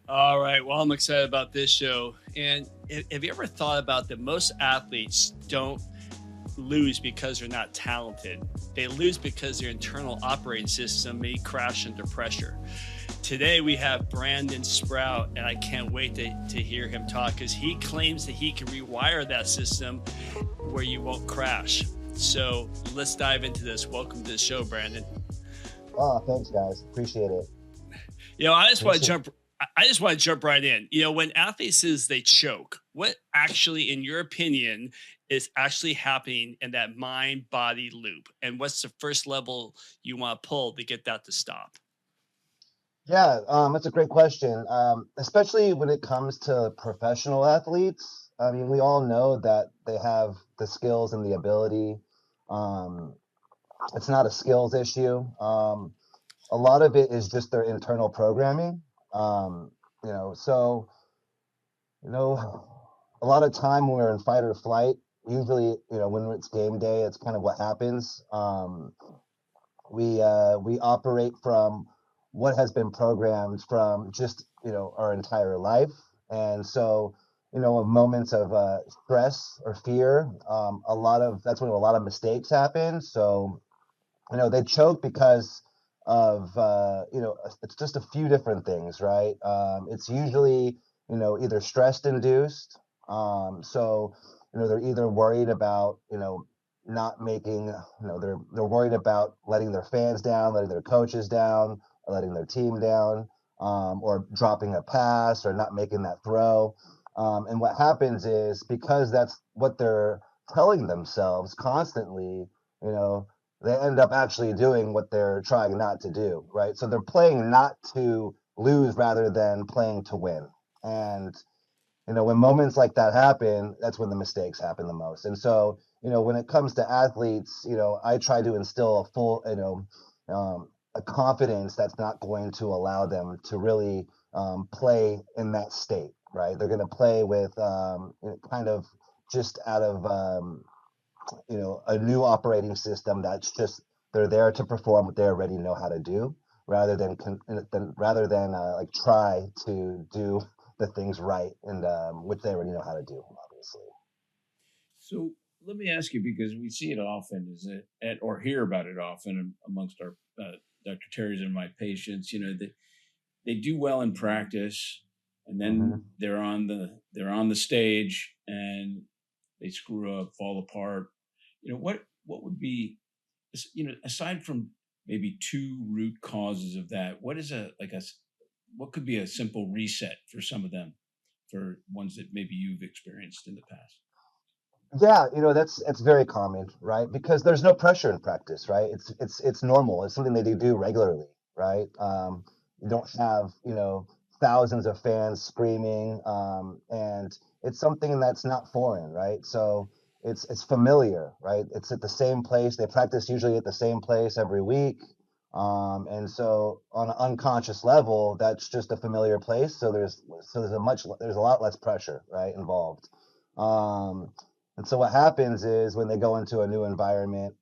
All right. Well, I'm excited about this show. And have you ever thought about that most athletes don't lose because they're not talented? They lose because their internal operating system may crash under pressure. Today we have Brandon Sprout, and I can't wait to hear him talk because he claims that he can rewire that system where you won't crash. So let's dive into this. Welcome to the show, Brandon. Oh, thanks, guys. Appreciate it. I just want to jump right in. When athletes says they choke, what actually, in your opinion, is actually happening in that mind-body loop? And what's the first level you want to pull to get that to stop? Yeah, that's a great question, especially when it comes to professional athletes. I mean, we all know that they have the skills and the ability. It's not a skills issue. A lot of it is just their internal programming. So, a lot of time when we're in fight or flight, usually, when it's game day, it's kind of what happens. We operate from what has been programmed from just, our entire life. And so, in moments of stress or fear, that's when a lot of mistakes happen. So, they choke because of it's just a few different things, right? It's usually either stress induced. So they're either worried about not making they're worried about letting their fans down, letting their coaches down, or letting their team down, or dropping a pass or not making that throw. And what happens is, because that's what they're telling themselves constantly, they end up actually doing what they're trying not to do, right? So they're playing not to lose rather than playing to win. And, when moments like that happen, that's when the mistakes happen the most. And so, when it comes to athletes, I try to instill a full, a confidence that's not going to allow them to really play in that state, right? They're going to play with kind of just out of, a new operating system that's just, they're there to perform what they already know how to do, rather than like try to do the things right, and which they already know how to do, obviously. So let me ask you, because we see it often, or hear about it often amongst our Dr. Terry's and my patients. That they do well in practice, and then they're on the stage and they screw up, fall apart. What would be, aside from maybe two root causes of that, what could be a simple reset for some of them, for ones that maybe you've experienced in the past? Yeah, that's very common, right? Because there's no pressure in practice, right? It's normal. It's something that they do regularly, right? You don't have thousands of fans screaming, and it's something that's not foreign, right? So it's familiar, right? It's at the same place. They practice usually at the same place every week, and so on an unconscious level, that's just a familiar place. So there's a lot less pressure, right, involved. And so what happens is, when they go into a new environment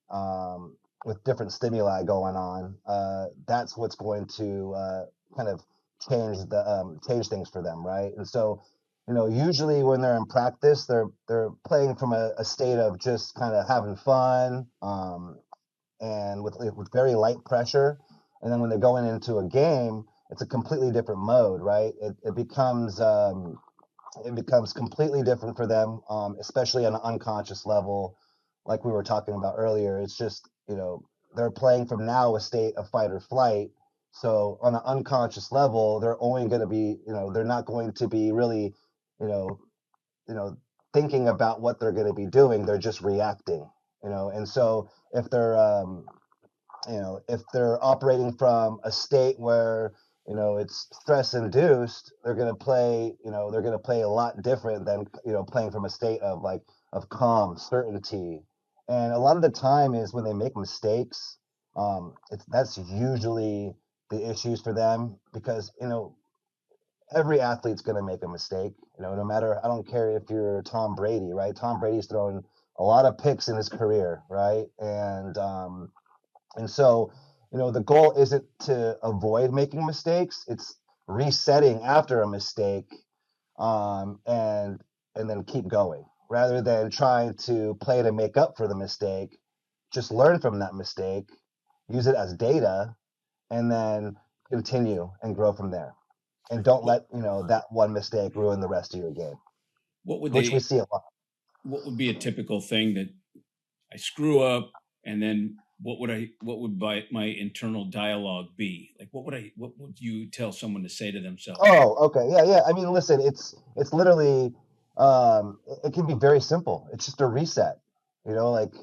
with different stimuli going on, that's what's going to kind of change things for them, right? And so, usually when they're in practice, they're playing from a state of just kind of having fun, and with very light pressure. And then when they're going into a game, it's a completely different mode, right? It becomes completely different for them, especially on an unconscious level, like we were talking about earlier. It's just, they're playing from now a state of fight or flight. So on an unconscious level, they're only going to be, they're not going to be really, you know, thinking about what they're going to be doing. They're just reacting, And so if they're operating from a state where it's stress induced, they're going to play a lot different than playing from a state of calm certainty. And a lot of the time is when they make mistakes, that's usually the issues for them, because every athlete's going to make a mistake. No matter, I don't care if you're Tom Brady, right? Tom Brady's thrown a lot of picks in his career, right? And so, the goal isn't to avoid making mistakes. It's resetting after a mistake, and then keep going rather than trying to play to make up for the mistake. Just learn from that mistake, use it as data, and then continue and grow from there. And don't What let that one mistake ruin the rest of your game, what would which we they see a lot. what would be a typical thing that I screw up, and then what would my internal dialogue be? Like what would you tell someone to say to themselves? Oh, okay. Yeah, yeah. I mean, listen, it's literally it can be very simple. It's just a reset. Like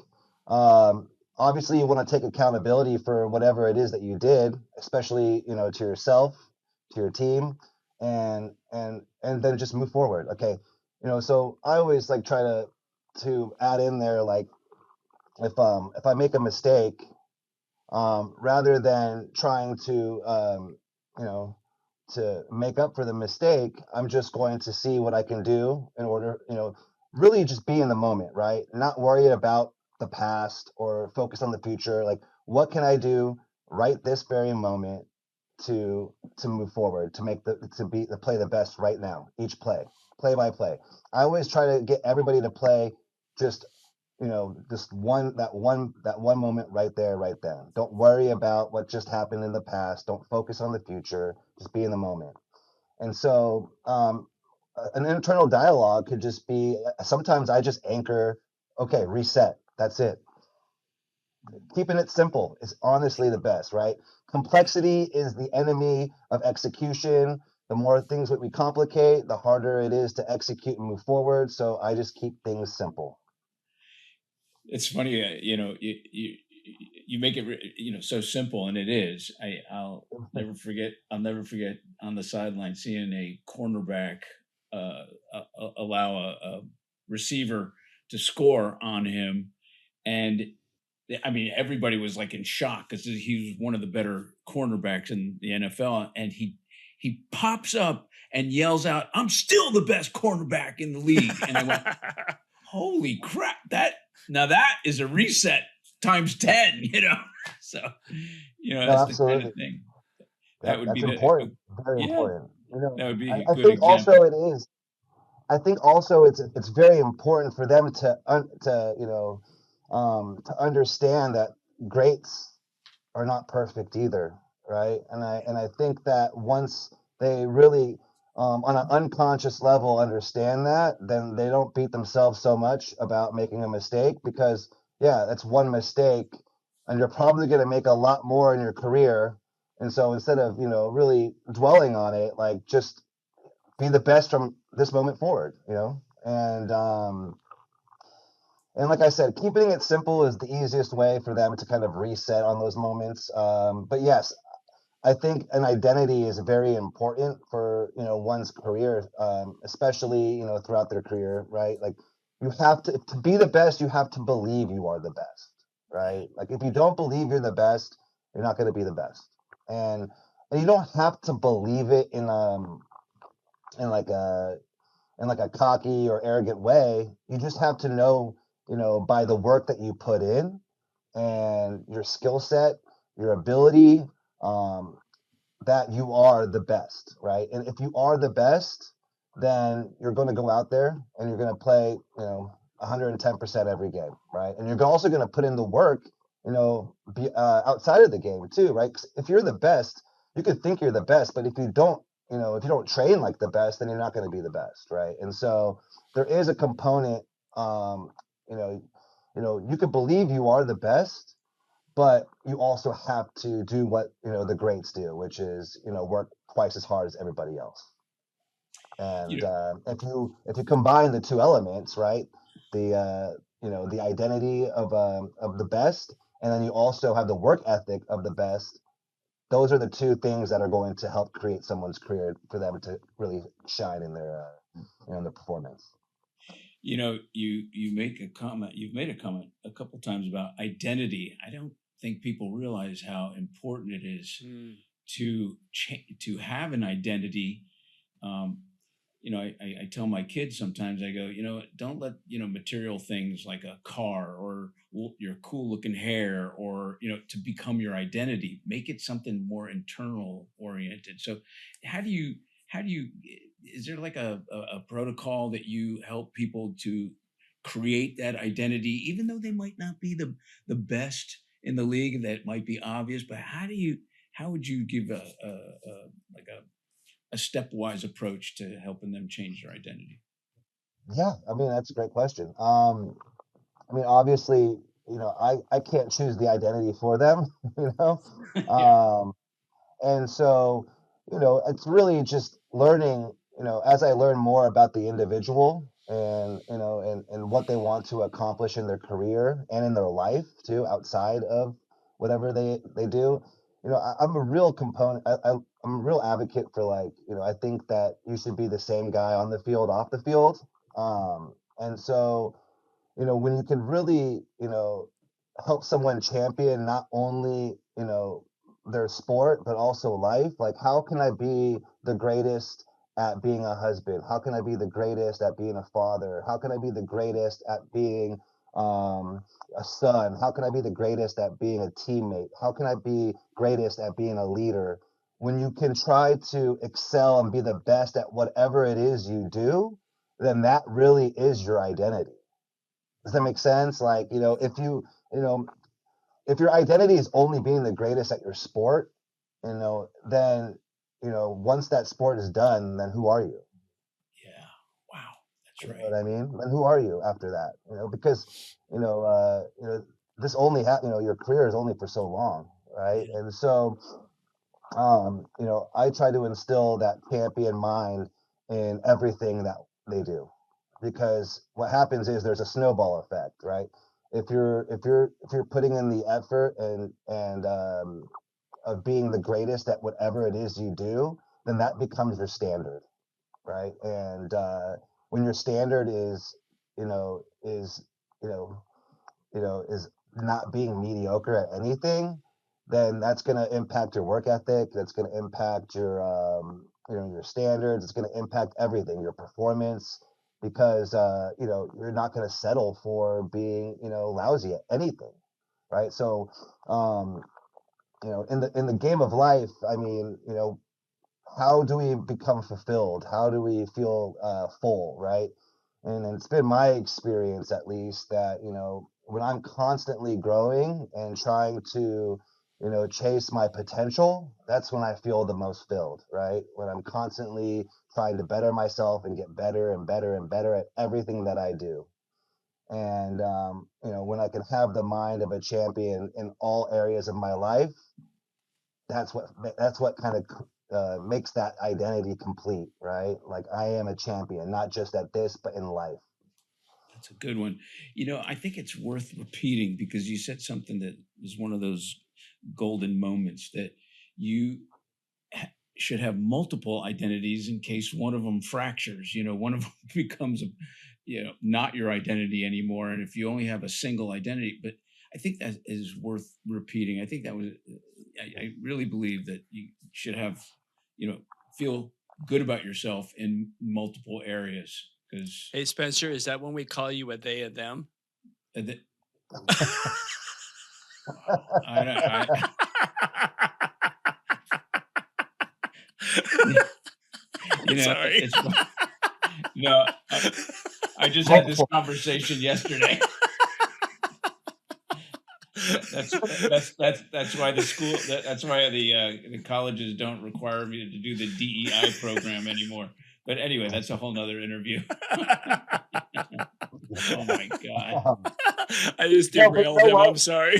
obviously you want to take accountability for whatever it is that you did, especially, to yourself, to your team, and then just move forward. Okay. So I always like try to add in there, like if I make a mistake, rather than trying you know, to make up for the mistake, I'm just going to see what I can do in order, really just be in the moment, right? Not worry about the past or focus on the future. Like, what can I do right this very moment to move forward, to play the best right now, each play by play. I always try to get everybody to play just just that one moment right there, right then. Don't worry about what just happened in the past. Don't focus on the future. Just be in the moment. And so, an internal dialogue could just be, sometimes I just anchor, okay, reset. That's it. Keeping it simple is honestly the best, right? Complexity is the enemy of execution. The more things that we complicate, the harder it is to execute and move forward. So I just keep things simple. It's funny, you make it so simple, and it is. I'll never forget on the sideline seeing a cornerback allow a receiver to score on him, and I mean everybody was like in shock because he was one of the better cornerbacks in the NFL, and he pops up and yells out, "I'm still the best cornerback in the league," and I went, holy crap, that is a reset times 10, so No, that's the kind absolutely. of thing that would be That's the important. Very yeah, important. that would be a I good think example. also it is. I think also it's very important for them to understand that greats are not perfect either, right? And I think that once they really, on an unconscious level, understand that, then they don't beat themselves so much about making a mistake, because yeah, that's one mistake, and you're probably going to make a lot more in your career. And so instead of really dwelling on it, like, just be the best from this moment forward, and like I said, keeping it simple is the easiest way for them to kind of reset on those moments. But yes, I think an identity is very important for one's career, especially throughout their career, right? Like, you have to be the best. You have to believe you are the best, right? Like, if you don't believe you're the best, you're not going to be the best, and you don't have to believe it in like a cocky or arrogant way. You just have to know, by the work that you put in and your skill set, your ability, um, that you are the best, right? And if you are the best, then you're going to go out there and you're going to play, 110% every game, right? And you're also going to put in the work, outside of the game too, right? 'Cause if you're the best, you could think you're the best, but if you don't train like the best, then you're not going to be the best, right? And so there is a component, um, you know, you could believe you are the best, but you also have to do what the greats do, which is work twice as hard as everybody else. you And know if you combine the two elements, right, the identity of the best, and then you also have the work ethic of the best. Those are the two things that are going to help create someone's career for them to really shine in their performance. you make a comment you've made a comment a couple times about identity. I don't think people realize how important it is to have an identity. um, I tell my kids sometimes, I go, don't let, material things like a car or your cool looking hair or, to become your identity. Make it something more internal oriented. So how do you, is there like a protocol that you help people to create that identity, even though they might not be the best in the league? That might be obvious, but how would you give like a stepwise approach to helping them change their identity? Yeah, I mean, that's a great question. I mean, obviously, I can't choose the identity for them, you know. Yeah. Um, and so, it's really just learning, as I learn more about the individual and, and what they want to accomplish in their career and in their life too, outside of whatever they do. I'm a real component. I'm a real advocate for, like, I think that you should be the same guy on the field, off the field. And so, when you can really, help someone champion not only, their sport, but also life, like, how can I be the greatest at being a husband? How can I be the greatest at being a father? How can I be the greatest at being a son? How can I be the greatest at being a teammate? How can I be greatest at being a leader? When you can try to excel and be the best at whatever it is you do, then that really is your identity. Does that make sense? Like, you know, if your identity is only being the greatest at your sport, then, once that sport is done, then who are you? Yeah. Wow. That's You know right. what I mean? Then who are you after that? Because, this only your career is only for so long, right? Yeah. And so, I try to instill that champion mind in everything that they do, because what happens is there's a snowball effect, right? If you're putting in the effort and of being the greatest at whatever it is you do, then that becomes your standard, right? And when your standard is, you know, is you know, is not being mediocre at anything, then that's going to impact your work ethic. That's going to impact your standards. It's going to impact everything, your performance, because you're not going to settle for being, lousy at anything, right? So, um, in the game of life, I mean, how do we become fulfilled? How do we feel full, right? And it's been my experience, at least, that when I'm constantly growing and trying to chase my potential, that's when I feel the most filled, right? When I'm constantly trying to better myself and get better and better and better at everything that I do. And when I can have the mind of a champion in all areas of my life, that's what kind of makes that identity complete, right? Like, I am a champion, not just at this, but in life. That's a good one. I think it's worth repeating because you said something that was one of those golden moments that you should have multiple identities in case one of them fractures. One of them becomes not your identity anymore. And if you only have a single identity, but I think that is worth repeating. I think that was, I really believe that you should have, feel good about yourself in multiple areas because Hey, Spencer, is that when we call you a they and them? I, I, Sorry. it's no, I just had this conversation yesterday. That's why that's why the colleges don't require me to do the DEI program anymore. But anyway, that's a whole nother interview. Oh my God. I just No, but derailed him. I'm sorry.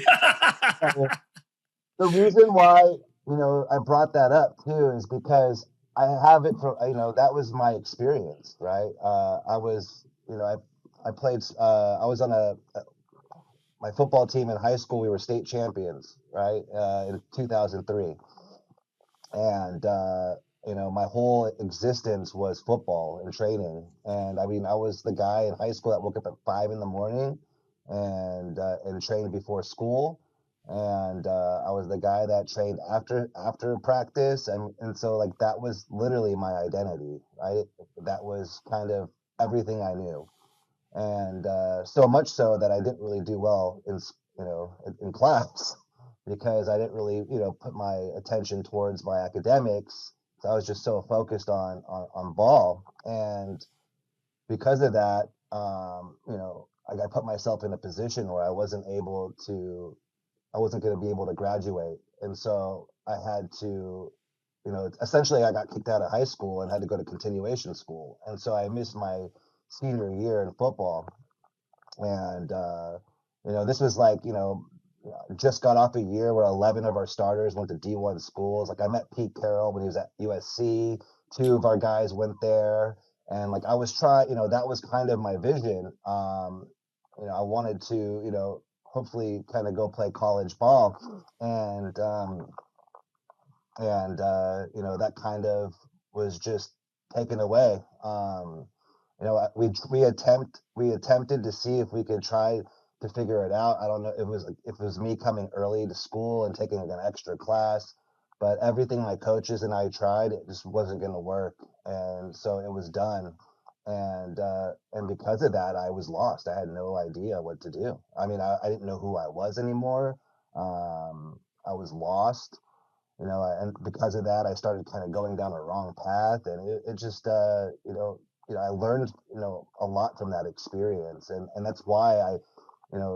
The reason why I brought that up too is because I have it from that was my experience, right? I was I played I was on my football team in high school. We were state champions, right, in 2003. And my whole existence was football and training. And I mean, I was the guy in high school that woke up at 5 in the morning and trained before school. and I was the guy that trained after practice, and so like that was literally my identity, right? That was kind of everything I knew, and so much so that I didn't really do well in class because I didn't really put my attention towards my academics. So I was just so focused on ball, and because of that, I put myself in a position where I wasn't going to be able to graduate. And so I had to, essentially I got kicked out of high school and had to go to continuation school. And so I missed my senior year in football. And, this was like, just got off a year where 11 of our starters went to D1 schools. Like I met Pete Carroll when he was at USC. Two of our guys went there. And like I was trying, that was kind of my vision. I wanted to, hopefully kind of go play college ball. And, that kind of was just taken away. We attempted to see if we could try to figure it out. I don't know if it was me coming early to school and taking like an extra class, but everything my coaches and I tried, it just wasn't going to work, and so it was done. And because of that, I was lost. I had no idea what to do. I mean, I didn't know who I was anymore. I was lost, and because of that, I started kind of going down a wrong path, and it just, I learned, a lot from that experience, and that's why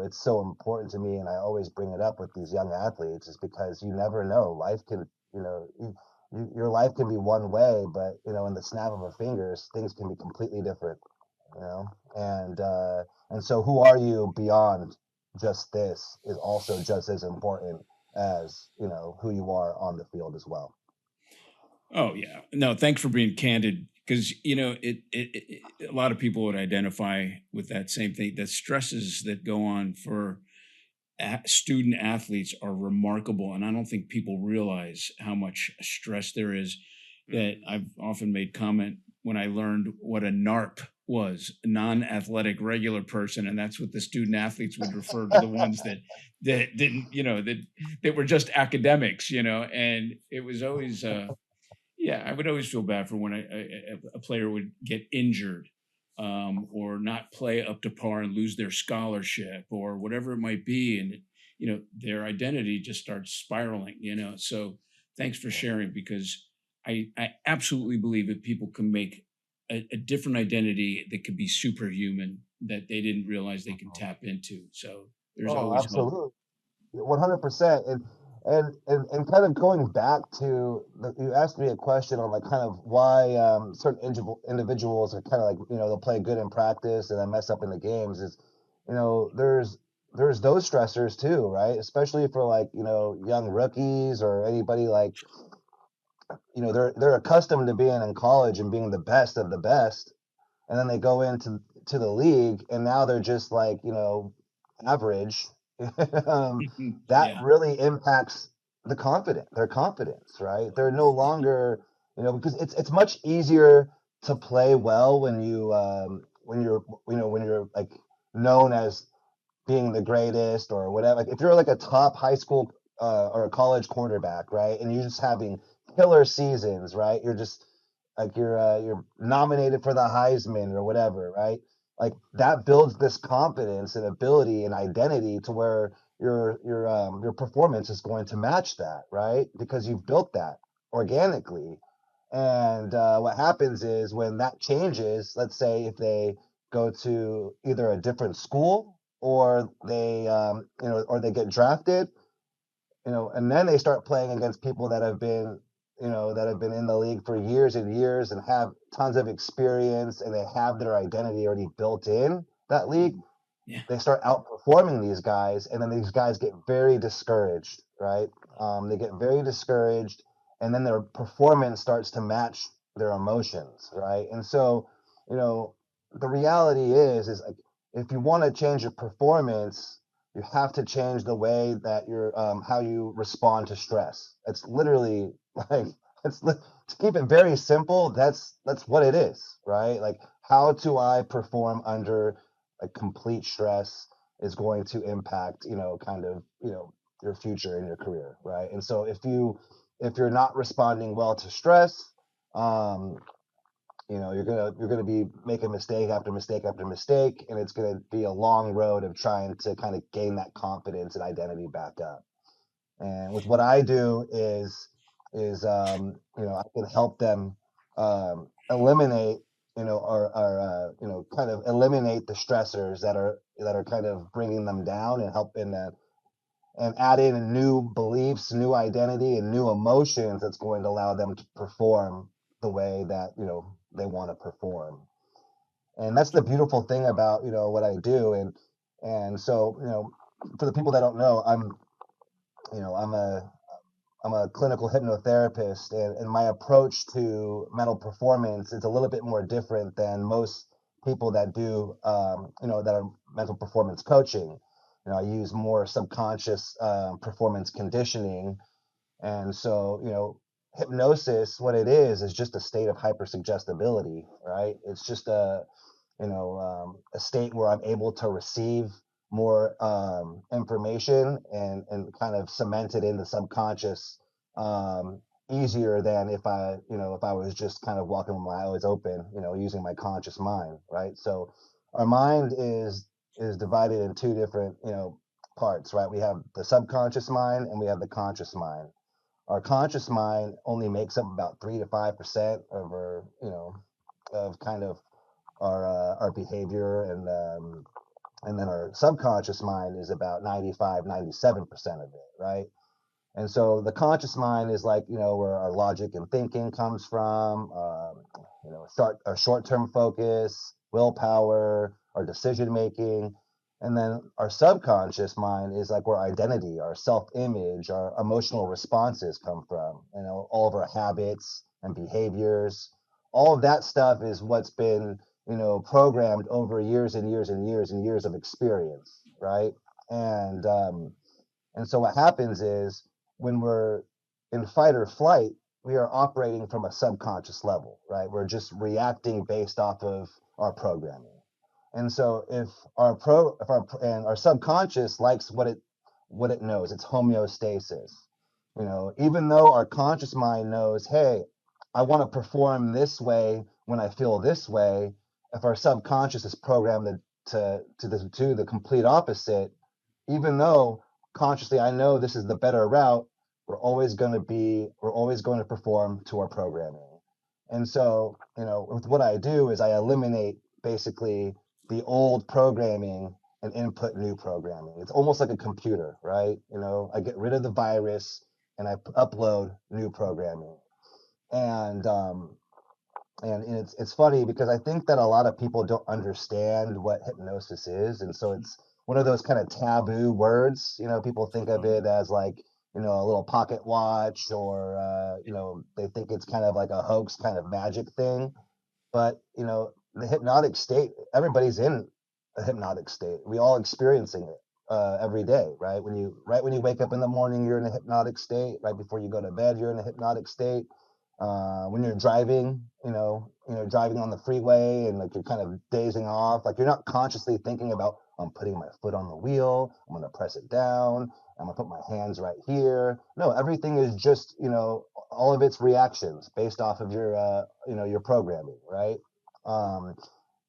it's so important to me, and I always bring it up with these young athletes, is because you never know. Life can, your life can be one way, but in the snap of a fingers, things can be completely different, you know, and so who are you beyond just this is also just as important as who you are on the field as well. Oh yeah, no, thanks for being candid, because a lot of people would identify with that same thing. The stresses that go on for student athletes are remarkable, and I don't think people realize how much stress there is. That I've often made comment when I learned what a NARP was, a non-athletic regular person, and that's what the student athletes would refer to the ones that didn't, that were just academics, and it was always yeah, I would always feel bad for when a player would get injured, or not play up to par and lose their scholarship or whatever it might be, and their identity just starts spiraling. So thanks for sharing, because I absolutely believe that people can make a different identity that could be superhuman, that they didn't realize they can tap into. So there's always hope. Absolutely. 100%. And kind of going back to you asked me a question on like kind of why certain individuals are kind of like they'll play good in practice and then mess up in the games is there's those stressors too, right? Especially for like young rookies or anybody like they're accustomed to being in college and being the best of the best, and then they go into the league and now they're just like average. That Yeah. really impacts their confidence, right? They're no longer because it's much easier to play well when you're like known as being the greatest or whatever. Like if you're like a top high school or a college quarterback, right, and you're just having killer seasons, right? You're just like you're nominated for the Heisman or whatever, right? Like that builds this confidence and ability and identity to where your performance is going to match that, right? Because you've built that organically. And what happens is when that changes, let's say if they go to either a different school or they get drafted, and then they start playing against people that have been, in the league for years and years and have tons of experience and they have their identity already built in that league. Yeah. They start outperforming these guys, and then these guys get very discouraged, right? They get very discouraged, and then their performance starts to match their emotions, right? And so, the reality is like if you want to change your performance, you have to change the way that you're how you respond to stress. It's literally like to keep it very simple. That's what it is, right? Like how do I perform under like complete stress is going to impact kind of your future in your career, right? And so if you're not responding well to stress, you're gonna be making mistake after mistake after mistake, and it's gonna be a long road of trying to kind of gain that confidence and identity back up. And with what I do is I can help them eliminate, or kind of eliminate the stressors that are kind of bringing them down and helping them and add in new beliefs, new identity, and new emotions that's going to allow them to perform the way that they want to perform. And that's the beautiful thing about what I do. And so for the people that don't know, I'm a clinical hypnotherapist, and my approach to mental performance is a little bit more different than most people that do, that are mental performance coaching. I use more subconscious performance conditioning, and so hypnosis, what it is just a state of hypersuggestibility, right? It's just a state where I'm able to receive more information and kind of cement it in the subconscious easier than if I was just kind of walking with my eyes open, using my conscious mind, right? So our mind is divided in two different parts, right? We have the subconscious mind and we have the conscious mind. Our conscious mind only makes up about 3 to 5% of our of kind of our behavior, and then our subconscious mind is about 95, 97% of it, right? And so the conscious mind is like where our logic and thinking comes from, our short-term focus, willpower, our decision making. And then our subconscious mind is like where identity, our self-image, our emotional responses come from. All of our habits and behaviors, all of that stuff is what's been programmed over years and years and years and years of experience, right? And and so what happens is when we're in fight or flight, we are operating from a subconscious level, right? We're just reacting based off of our programming. And so if our subconscious likes what it knows, it's homeostasis. Even though our conscious mind knows, hey, I want to perform this way when I feel this way, if our subconscious is programmed to the complete opposite, even though consciously I know this is the better route, we're always going to perform to our programming. And so, with what I do is I eliminate basically the old programming and input new programming. It's almost like a computer, right? I get rid of the virus and I upload new programming. And it's funny because I think that a lot of people don't understand what hypnosis is, and so it's one of those kind of taboo words. People think of it as like a little pocket watch, or they think it's kind of like a hoax kind of magic thing. But the hypnotic state, everybody's in a hypnotic state. We all experiencing it every day, right? When you wake up in the morning, you're in a hypnotic state. Right before you go to bed, you're in a hypnotic state. When you're driving, driving on the freeway and like you're kind of dazing off, like you're not consciously thinking about, I'm putting my foot on the wheel, I'm going to press it down, I'm going to put my hands right here. No, everything is just, all of its reactions based off of your programming, right?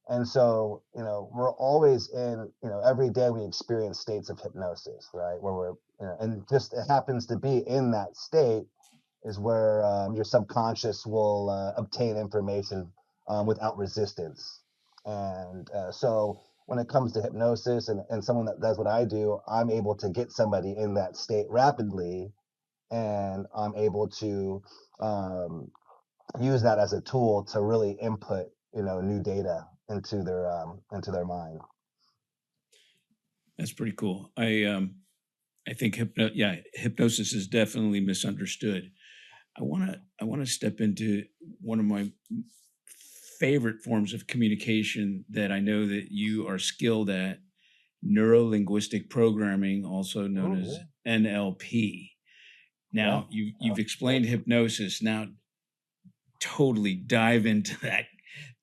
And so, we're always in, every day we experience states of hypnosis, right? Where we're, and just it happens to be in that state is where your subconscious will obtain information without resistance. And so when it comes to hypnosis and someone that does what I do, I'm able to get somebody in that state rapidly, and I'm able to use that as a tool to really input, new data into their mind. That's pretty cool. I think hypnosis is definitely misunderstood. I want to step into one of my favorite forms of communication that I know that you are skilled at, neuro-linguistic programming, also known as NLP. Now, you've explained hypnosis. Now, totally dive into that,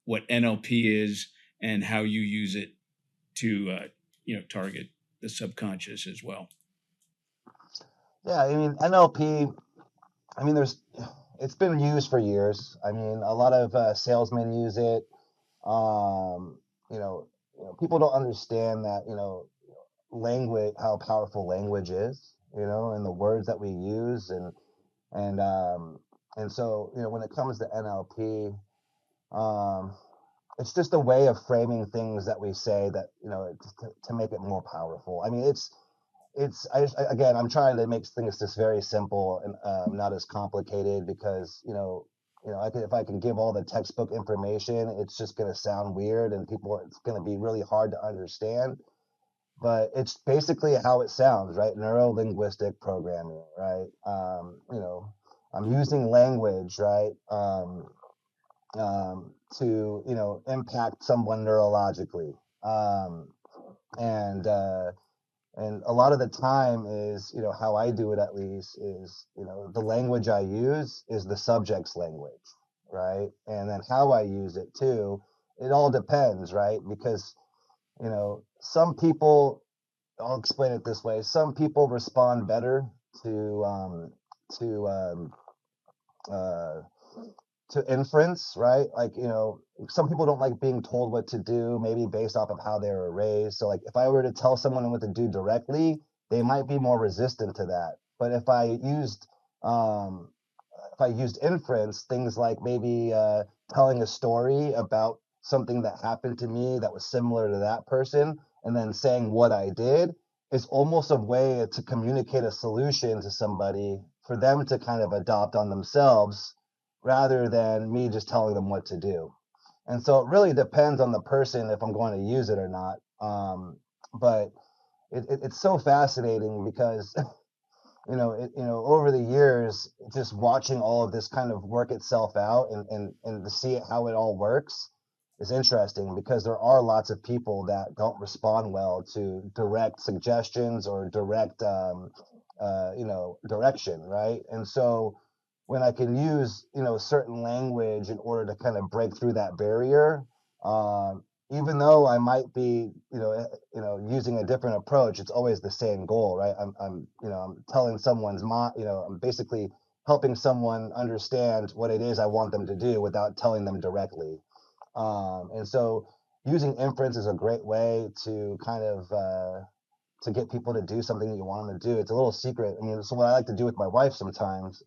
what NLP is and how you use it to target the subconscious as well. Yeah, I mean, NLP, I mean, it's been used for years. I mean, a lot of salesmen use it. Um, people don't understand that, language, how powerful language is, and the words that we use, and um, and so, when it comes to NLP, um, it's just a way of framing things that we say that, to make it more powerful. I mean, again, I'm trying to make things just very simple and not as complicated because, if I can give all the textbook information, it's just going to sound weird and it's going to be really hard to understand. But it's basically how it sounds, right? Neuro linguistic programming, right? I'm using language, right? To, impact someone neurologically. Um, and, uh, and a lot of the time is, how I do it at least is, the language I use is the subject's language, right? And then how I use it too, it all depends, right? Because, some people, I'll explain it this way, some people respond better to uh, to inference, right? Like, some people don't like being told what to do, maybe based off of how they were raised. So, like, if I were to tell someone what to do directly, they might be more resistant to that. But um, if I used inference, things like maybe telling a story about something that happened to me that was similar to that person, and then saying what I did, it's almost a way to communicate a solution to somebody for them to kind of adopt on themselves rather than me just telling them what to do. And so it really depends on the person if I'm going to use it or not. But it's so fascinating because over the years, just watching all of this kind of work itself out and to see how it all works is interesting because there are lots of people that don't respond well to direct suggestions or direct, direction, right? And so when I can use, certain language in order to kind of break through that barrier, um, even though I might be, using a different approach, it's always the same goal, right? I'm telling someone's I'm basically helping someone understand what it is I want them to do without telling them directly. And so using inference is a great way to kind of, to get people to do something that you want them to do. It's a little secret. I mean, it's what I like to do with my wife sometimes,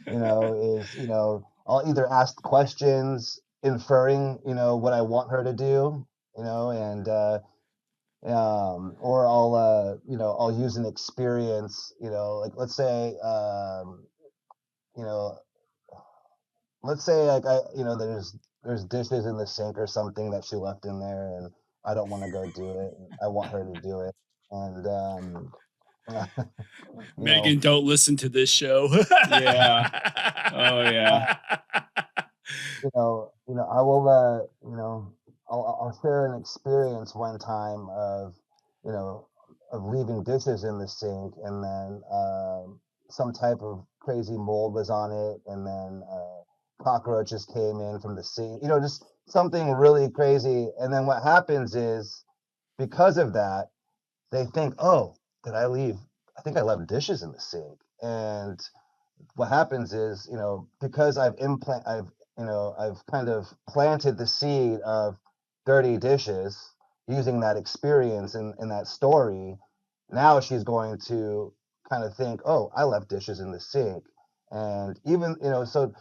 is, I'll either ask questions inferring, what I want her to do, and or I'll use an experience, like you know, let's say like there's dishes in the sink or something that she left in there and I don't want to go do it. I want her to do it. And you know, Megan, don't listen to this show. Yeah. Oh yeah. I will, I'll share an experience one time you know, of leaving dishes in the sink, and then some type of crazy mold was on it, and then cockroaches came in from the sink. Just something really crazy. And then what happens is, because of that, they think, oh, did I leave? I think I left dishes in the sink, and what happens is, because I've kind of planted the seed of dirty dishes using that experience and that story. Now she's going to kind of think, oh, I left dishes in the sink. And even, so,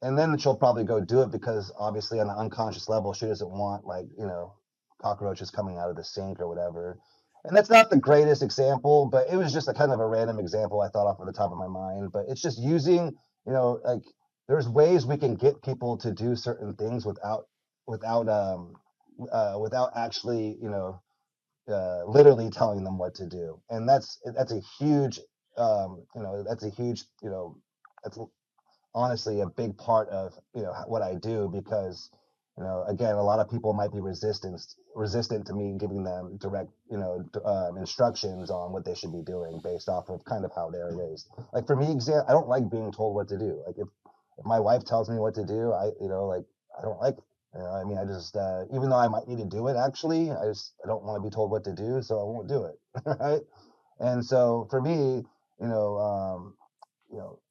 and then she'll probably go do it because obviously on an unconscious level, she doesn't want, like, cockroaches coming out of the sink or whatever. And that's not the greatest example, but it was just a kind of a random example I thought off of the top of my mind. But it's just using, like, there's ways we can get people to do certain things without without actually, literally telling them what to do. And that's a huge, that's a huge, that's honestly a big part of, what I do, because, again, a lot of people might be resistant to me giving them direct, instructions on what they should be doing based off of kind of how they're raised. Like, for me, I don't like being told what to do. Like, if my wife tells me what to do, like, I don't like it. I mean, I just, even though I might need to do it, actually, I don't want to be told what to do, so I won't do it. Right. And so for me, you know,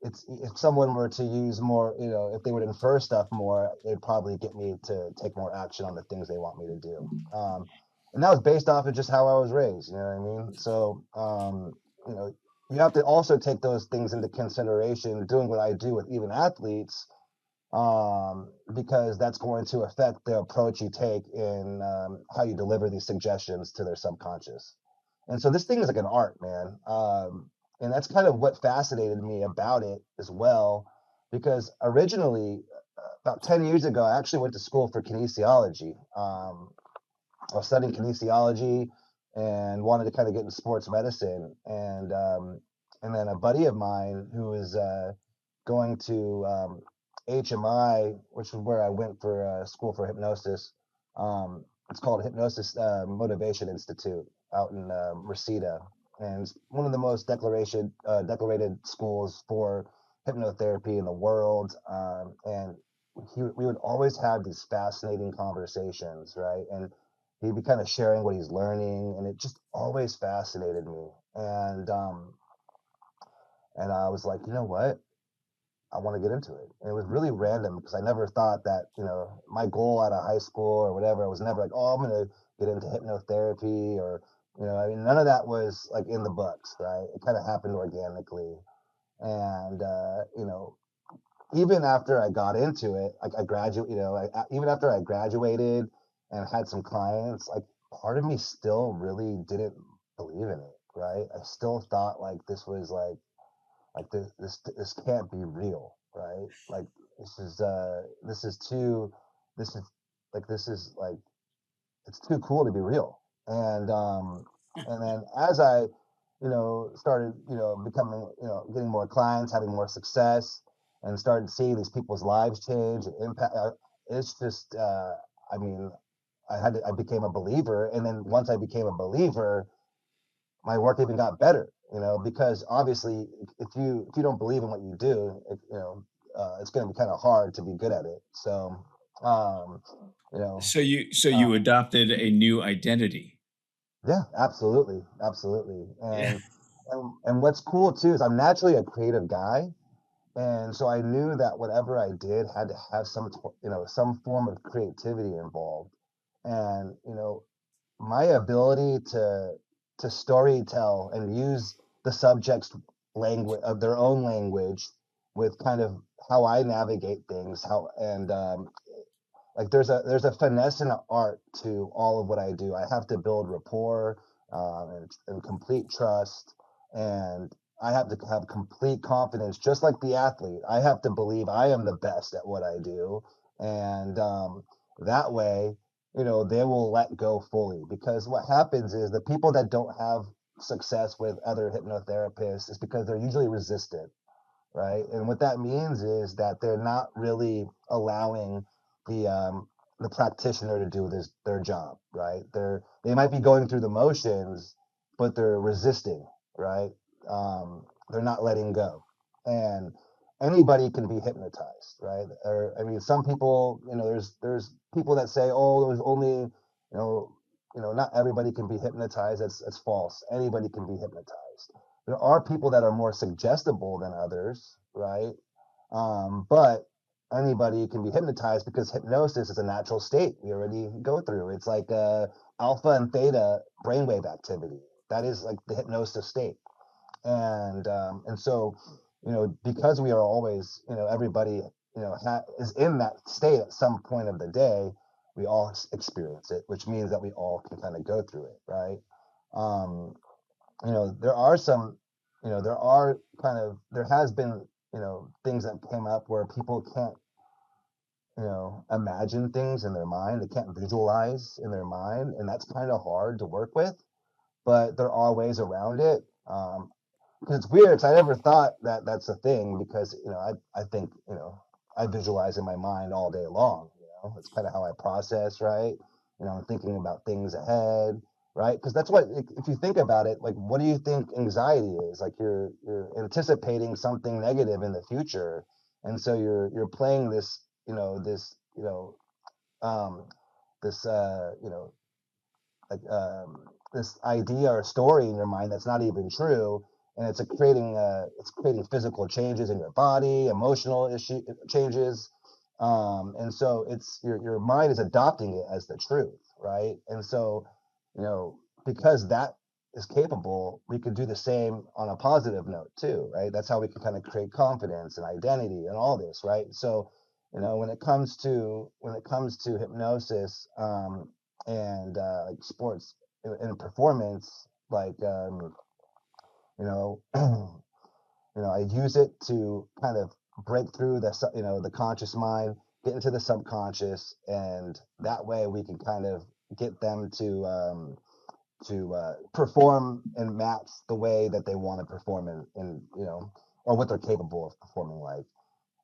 it's if someone were to use more, if they would infer stuff more, they'd probably get me to take more action on the things they want me to do. And that was based off of just how I was raised. You know what I mean? So, you know, you have to also take those things into consideration doing what I do with even athletes, because that's going to affect the approach you take in how you deliver these suggestions to their subconscious. And so this thing is like an art, man. And that's kind of what fascinated me about it as well, because originally, about 10 years ago, I actually went to school for kinesiology. I was studying kinesiology and wanted to kind of get into sports medicine. And then a buddy of mine who was going to HMI, which is where I went for school for hypnosis. It's called Hypnosis Motivation Institute out in Reseda, and it's one of the most decorated schools for hypnotherapy in the world. And we would always have these fascinating conversations, right? And he'd be kind of sharing what he's learning, and it just always fascinated me. And I was like, you know what? I want to get into it. And it was really random because I never thought that, my goal out of high school or whatever, I was never like, oh, I'm going to get into hypnotherapy or, I mean, none of that was like in the books, right? It kind of happened organically. And, even after I got into it, like even after I graduated and had some clients, like part of me still really didn't believe in it, right? I still thought like this was like this can't be real, right? Like this is too this is this is like it's too cool to be real. And then as I started becoming getting more clients, having more success, and started seeing these people's lives change and impact, it's just I mean I became a believer, and then once I became a believer, my work even got better, because obviously if you don't believe in what you do, it's going to be kind of hard to be good at it. So, um, you know, So you uh, adopted a new identity. yeah, absolutely, absolutely. And what's cool too is I'm naturally a creative guy, and so I knew that whatever I did had to have some form of creativity involved, and my ability to story tell and use the subject's language of their own language with kind of how I navigate things, how and like there's a finesse and an art to all of what I do. I have to build rapport, and complete trust, and I have to have complete confidence, just like the athlete. I have to believe I am the best at what I do, and that way, they will let go fully. Because what happens is the people that don't have success with other hypnotherapists is because they're usually resistant, right? And what that means is that they're not really allowing the um, the practitioner to do their job, right? They might be going through the motions, but they're resisting, right? They're not letting go, and anybody can be hypnotized, right? Or I mean, some people, there's people that say, oh, there's only, not everybody can be hypnotized. That's false. Anybody can be hypnotized. There are people that are more suggestible than others, right? But anybody can be hypnotized because hypnosis is a natural state we already go through. It's like alpha and theta brainwave activity. That is like the hypnosis state. And so, because we are always, everybody, is in that state at some point of the day, we all experience it, which means that we all can kind of go through it, right? Um, there are some, there has been, things that came up where people can't, imagine things in their mind. They can't visualize in their mind. And that's kind of hard to work with, but there are ways around it. Because it's weird. 'Cause I never thought that that's a thing because, I think, I visualize in my mind all day long. It's kind of how I process, right? I'm thinking about things ahead, right? Because that's what, if you think about it, like, what do you think anxiety is? Like, you're anticipating something negative in the future, and so you're playing this, um, this, like, this idea or story in your mind that's not even true, and it's creating physical changes in your body, emotional changes, and so it's your mind is adopting it as the truth, right? And so, because that is capable, we could do the same on a positive note too, right? That's how we can kind of create confidence and identity and all this, right? So, when it comes to hypnosis, and like sports and performance, like you know I use it to kind of break through the conscious mind, get into the subconscious, and that way we can kind of get them to perform and match the way that they want to perform in or what they're capable of performing like.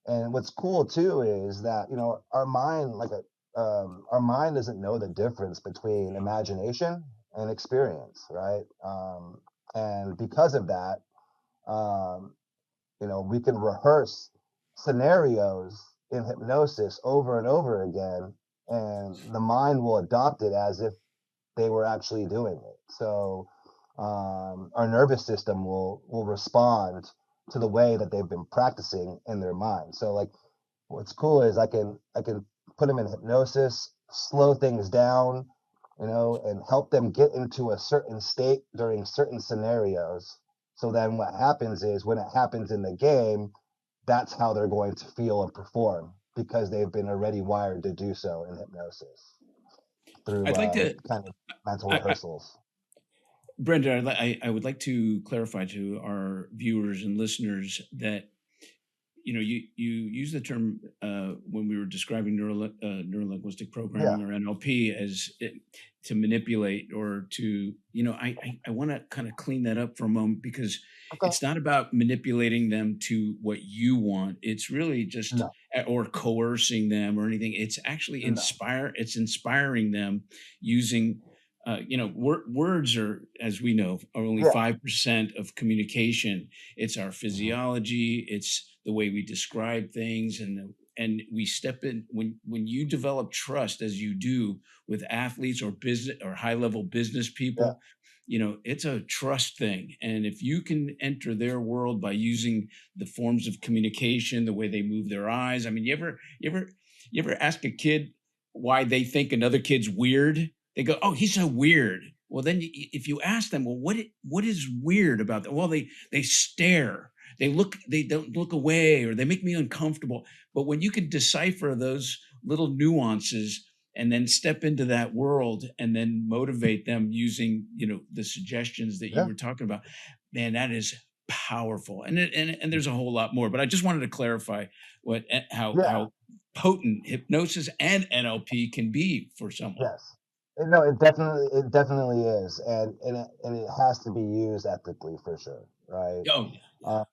And what's cool too is that our mind, our mind doesn't know the difference between imagination and experience, right? And because of that, um, we can rehearse scenarios in hypnosis over and over again, and the mind will adopt it as if they were actually doing it. So our nervous system will respond to the way that they've been practicing in their mind. So like, what's cool is I can put them in hypnosis, slow things down, and help them get into a certain state during certain scenarios. So then what happens is when it happens in the game, that's how they're going to feel and perform, because they've been already wired to do so in hypnosis through I'd like to, kind of mental I, rehearsals. Brenda, I would like to clarify to our viewers and listeners that you use the term when we were describing neurolinguistic programming, or NLP, as to manipulate, or to I want to kind of clean that up for a moment, because Okay. it's not about manipulating them to what you want. It's really just No. or coercing them or anything. It's actually It's inspiring them using. Words are, as we know, are only 5% of communication. It's our physiology. It's the way we describe things, and we step in when you develop trust, as you do with athletes or business or high level business people. It's a trust thing, and if you can enter their world by using the forms of communication, the way they move their eyes. I mean, you ever ask a kid why they think another kid's weird? They go, "Oh, he's so weird." Well, then if you ask them, "Well, what is weird about that?" Well, they stare, they don't look away, or they make me uncomfortable. But when you can decipher those little nuances and then step into that world and then motivate them using, the suggestions that you were talking about, man, that is powerful. And there's a whole lot more, but I just wanted to clarify how potent hypnosis and NLP can be for someone. Yes. No, it definitely is, and it has to be used ethically for sure, right? Oh, yeah.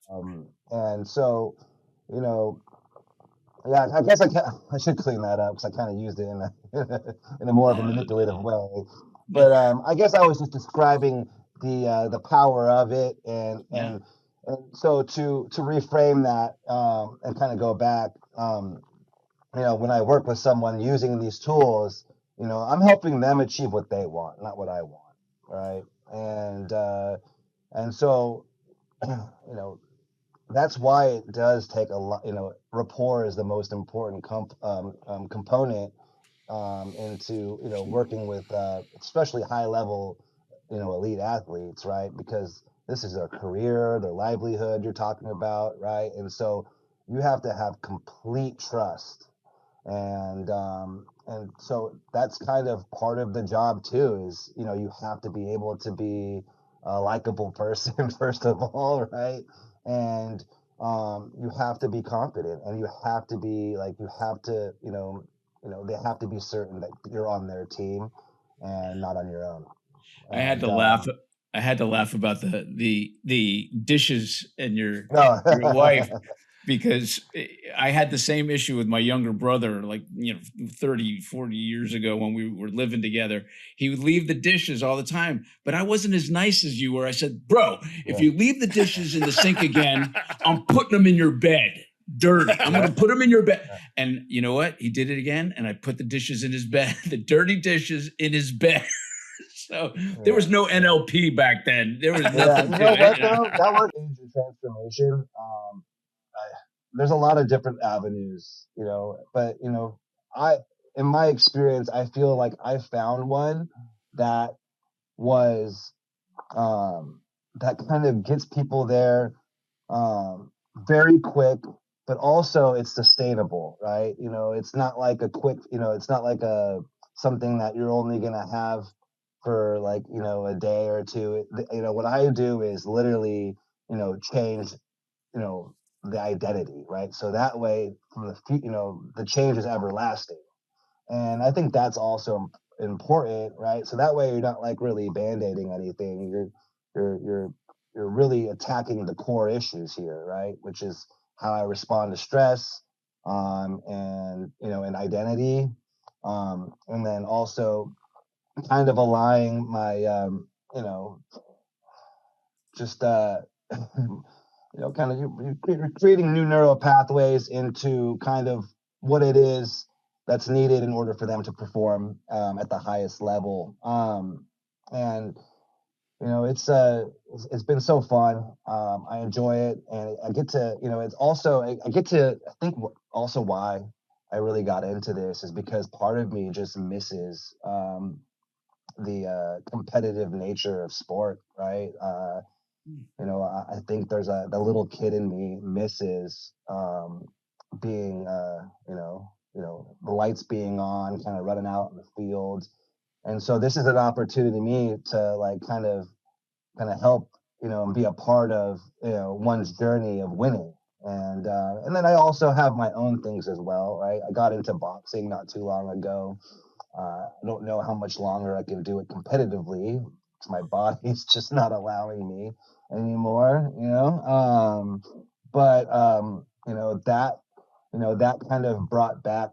And so, I guess I should clean that up, because I kind of used it in a more of a manipulative way. But I guess I was just describing the power of it, and so to reframe that, and kind of go back, when I work with someone using these tools, I'm helping them achieve what they want, not what I want, right? And so, that's why it does take a lot. Rapport is the most important component into working with especially high level, elite athletes, right? Because this is their career, their livelihood you're talking about, right? And so you have to have complete trust. And so that's kind of part of the job too, is you have to be able to be a likable person first of all, right? And you have to be confident, and you have to be they have to be certain that you're on their team and not on your own. I had to laugh. I had to laugh about the dishes and your wife, because I had the same issue with my younger brother, 30, 40 years ago when we were living together. He would leave the dishes all the time, but I wasn't as nice as you were. I said, "Bro, if you leave the dishes in the sink again, I'm putting them in your bed. Dirty. I'm going to put them in your bed." And you know what? He did it again, and I put the dishes in his bed, the dirty dishes in his bed. So there was no NLP back then. There was nothing you to know it. what though? That word age of transformation. There's a lot of different avenues, but I, in my experience, I feel like I found one that was that kind of gets people there very quick, but also it's sustainable, right? It's not like a quick, it's not like a something that you're only gonna have for like a day or two. What I do is literally change the identity, right? So that way, from the change is everlasting, and I think that's also important, right? So that way, you're not like really band-aiding anything. You're you're really attacking the core issues here, right? Which is how I respond to stress, and identity, and then also kind of aligning my, just kind of you're creating new neural pathways into kind of what it is that's needed in order for them to perform at the highest level. And it's been so fun. I enjoy it, and I get to it's also I get to I think also why I really got into this is because part of me just misses the competitive nature of sport, right? I think there's the little kid in me misses being, the lights being on, kind of running out in the field. And so this is an opportunity to me to like kind of help, and be a part of, one's journey of winning. And then I also have my own things as well, right? I got into boxing not too long ago. I don't know how much longer I can do it competitively. My body's just not allowing me anymore, but that kind of brought back,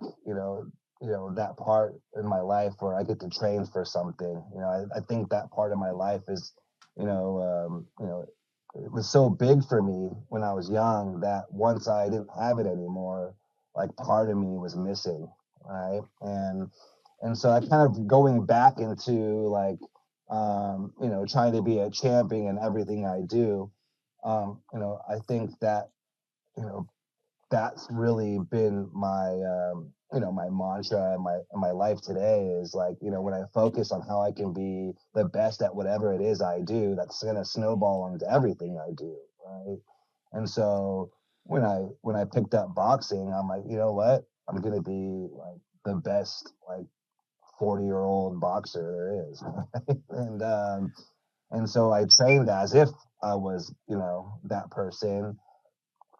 that part in my life where I get to train for something. I think that part of my life is, it was so big for me when I was young that once I didn't have it anymore, like part of me was missing, right? And so I kind of going back into like, trying to be a champion in everything I do. I think that, that's really been my, my mantra, my life today is like, when I focus on how I can be the best at whatever it is I do, that's going to snowball into everything I do. Right. And so when I picked up boxing, I'm like, you know what, I'm going to be like the best, like 40-year-old boxer there is. Right? And so I trained as if I was, that person.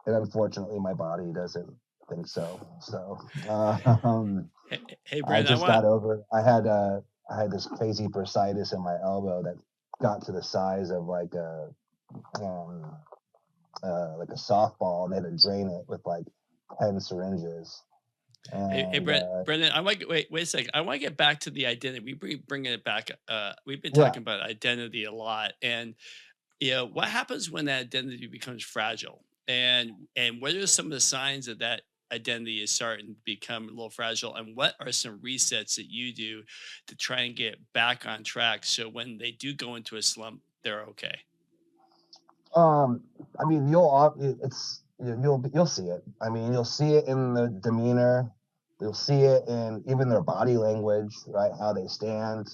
And unfortunately, my body doesn't think so. So Hey, I Brandon, just got over. I had this crazy bursitis in my elbow that got to the size of um, like a softball, and they had to drain it with like 10 syringes. Hey, And Brendan, I want wait a second. I want to get back to the identity. We bringing it back. We've been yeah, talking about identity a lot, and what happens when that identity becomes fragile, and what are some of the signs of that identity is starting to become a little fragile, and what are some resets that you do to try and get back on track so when they do go into a slump, they're okay. I mean, you'll see it. I mean, you'll see it in the demeanor. You'll see it in even their body language, right? How they stand.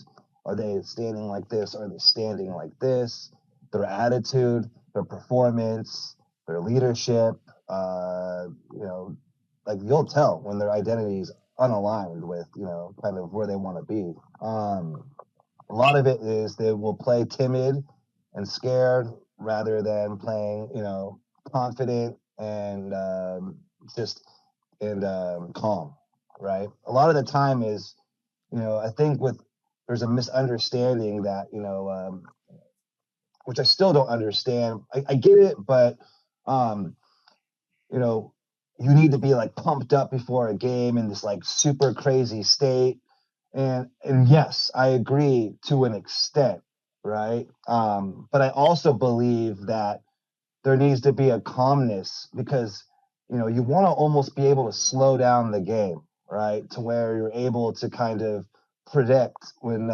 Are they standing like this? Are they standing like this? Their attitude, their performance, their leadership. Like you'll tell when their identity is unaligned with, kind of where they want to be. A lot of it is they will play timid and scared rather than playing, confident and just and calm, right? A lot of the time is, I think there's a misunderstanding that, which I still don't understand. I get it, but um, you know, you need to be like pumped up before a game in this like super crazy state. And yes, I agree to an extent, right? But I also believe that there needs to be a calmness because you want to almost be able to slow down the game, right? To where you're able to kind of predict when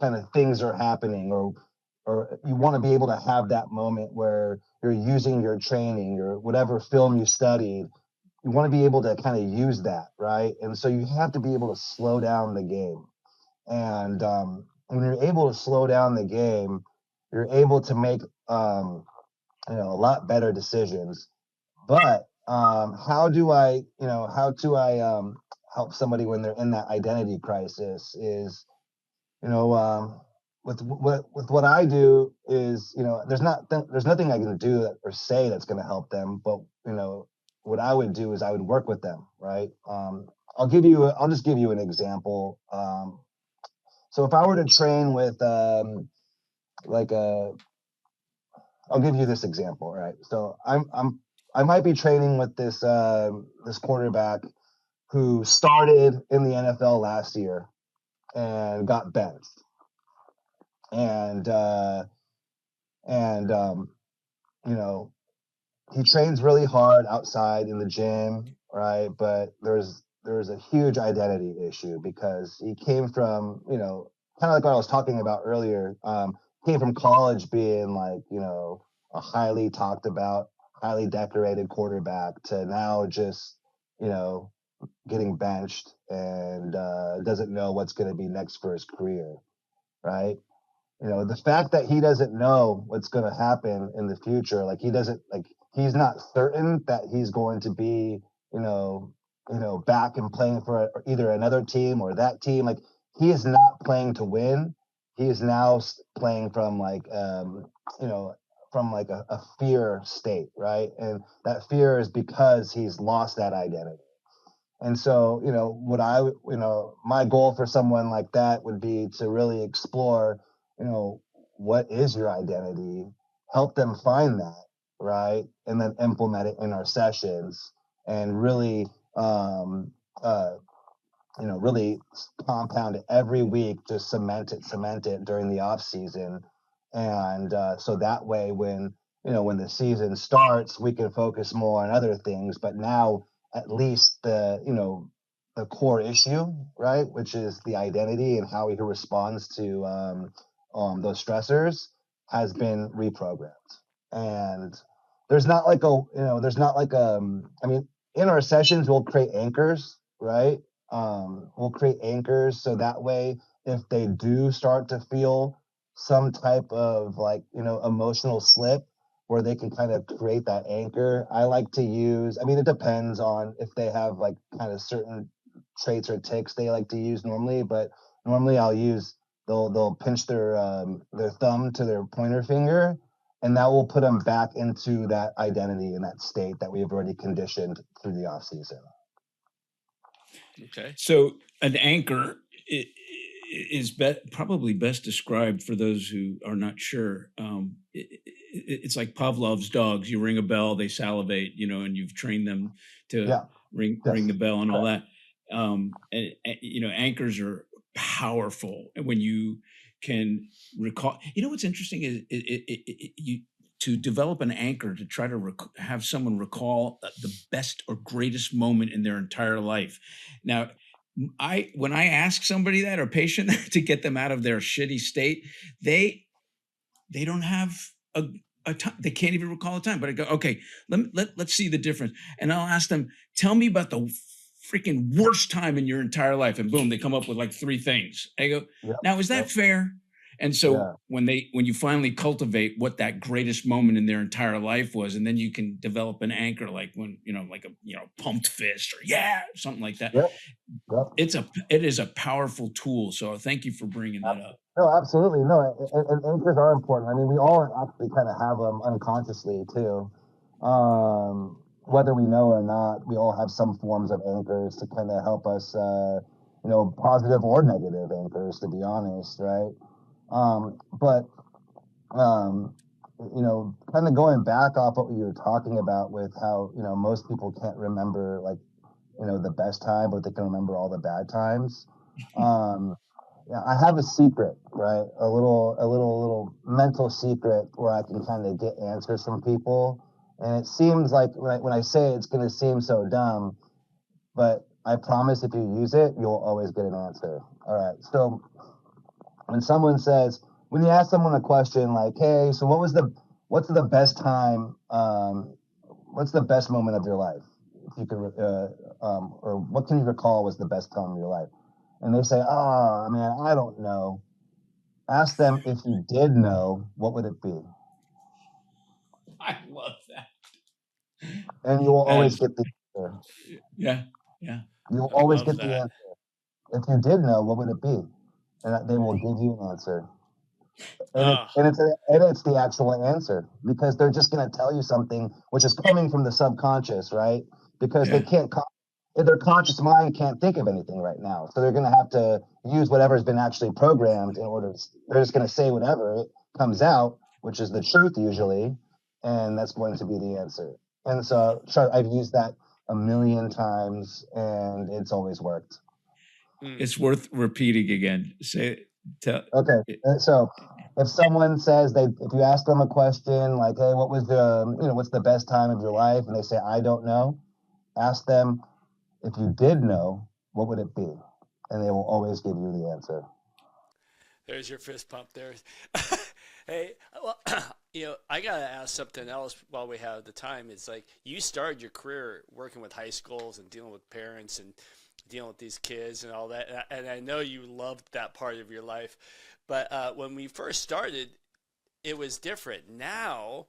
kind of things are happening, or you want to be able to have that moment where you're using your training or whatever film you studied. You want to be able to kind of use that, right? And so you have to be able to slow down the game. And when you're able to slow down the game, you're able to make a lot better decisions. But how do I help somebody when they're in that identity crisis? Is you know with what I do is there's nothing I can do or say that's going to help them. But what I would do is I would work with them, right? I'll just give you an example. So if I were to train with like a I'll give you this example, right? So I might be training with this quarterback who started in the NFL last year and got benched, and and you know he trains really hard outside in the gym, right? But there's a huge identity issue because he came from kind of like what I was talking about earlier. Came from college being like a highly talked about, highly decorated quarterback to now just you know getting benched and doesn't know what's going to be next for his career, right? The fact that he doesn't know what's going to happen in the future, like he's not certain that he's going to be, back and playing for either another team or that team. Like he is not playing to win. He is now playing from a fear state, right? And that fear is because he's lost that identity. And so, my goal for someone like that would be to really explore, what is your identity? Help them find that, right? And then implement it in our sessions and really, really compound it every week, just cement it during the off season. And so that way, when the season starts, we can focus more on other things. But now, at least the core issue, right, which is the identity and how he responds to those stressors, has been reprogrammed. And I mean, in our sessions we'll create anchors, right? We'll create anchors so that way if they do start to feel some type of emotional slip, where they can kind of create that anchor. I like to use, I mean, it depends on if they have like kind of certain traits or tics they like to use normally, but normally they'll pinch their thumb to their pointer finger, and that will put them back into that identity and that state that we have already conditioned through the off season. Okay. So an anchor is probably best described for those who are not sure. It's like Pavlov's dogs. You ring a bell, they salivate, and you've trained them to ring the bell and all that. Anchors are powerful. And when you can recall, what's interesting is you to develop an anchor to try to have someone recall the best or greatest moment in their entire life. Now, when I ask somebody that, or patient to get them out of their shitty state, they don't have a time. They can't even recall a time. But I go, okay, let's see the difference. And I'll ask them, tell me about the freaking worst time in your entire life. And boom, they come up with like 3 things. I go, now, is that fair? And so when you finally cultivate what that greatest moment in their entire life was, and then you can develop an anchor, like when, like a pumped fist or something like that. It is a powerful tool. So thank you for bringing that up. No, absolutely. No, and anchors are important. I mean, we all actually kind of have them unconsciously too. Whether we know or not, we all have some forms of anchors to kind of help us, positive or negative anchors, to be honest, right? Kind of going back off what you were talking about with how, most people can't remember the best time, but they can remember all the bad times. I have a secret, right? A little mental secret where I can kind of get answers from people. And it seems like when I say it's going to seem so dumb, but I promise if you use it, you'll always get an answer. All right. So when someone says, when you ask someone a question like, hey, so what's the best time, what's the best moment of your life? If you could, or what can you recall was the best time of your life? And they say, oh, man, I don't know. Ask them, if you did know, what would it be? I love that. And you will always As, get the answer. yeah. You will I always love get the that. answer. If you did know, what would it be? And they will give you an answer. And Ah, it's the actual answer, because they're just going to tell you something which is coming from the subconscious, right? Because they Yeah. can't, their conscious mind can't think of anything right now. So they're going to have to use whatever's been actually programmed in order to, they're just going to say whatever comes out, which is the truth usually. And that's going to be the answer. And so I've used that a million times and it's always worked. It's worth repeating again. Okay. So if someone says if you ask them a question like, hey, what's the best time of your life? And they say, I don't know. Ask them, if you did know, what would it be? And they will always give you the answer. there's your fist pump there. Hey, well, I got to ask something else while we have the time. It's like you started your career working with high schools and dealing with parents and dealing with these kids and all that. And I know you loved that part of your life. But when we first started, it was different. Now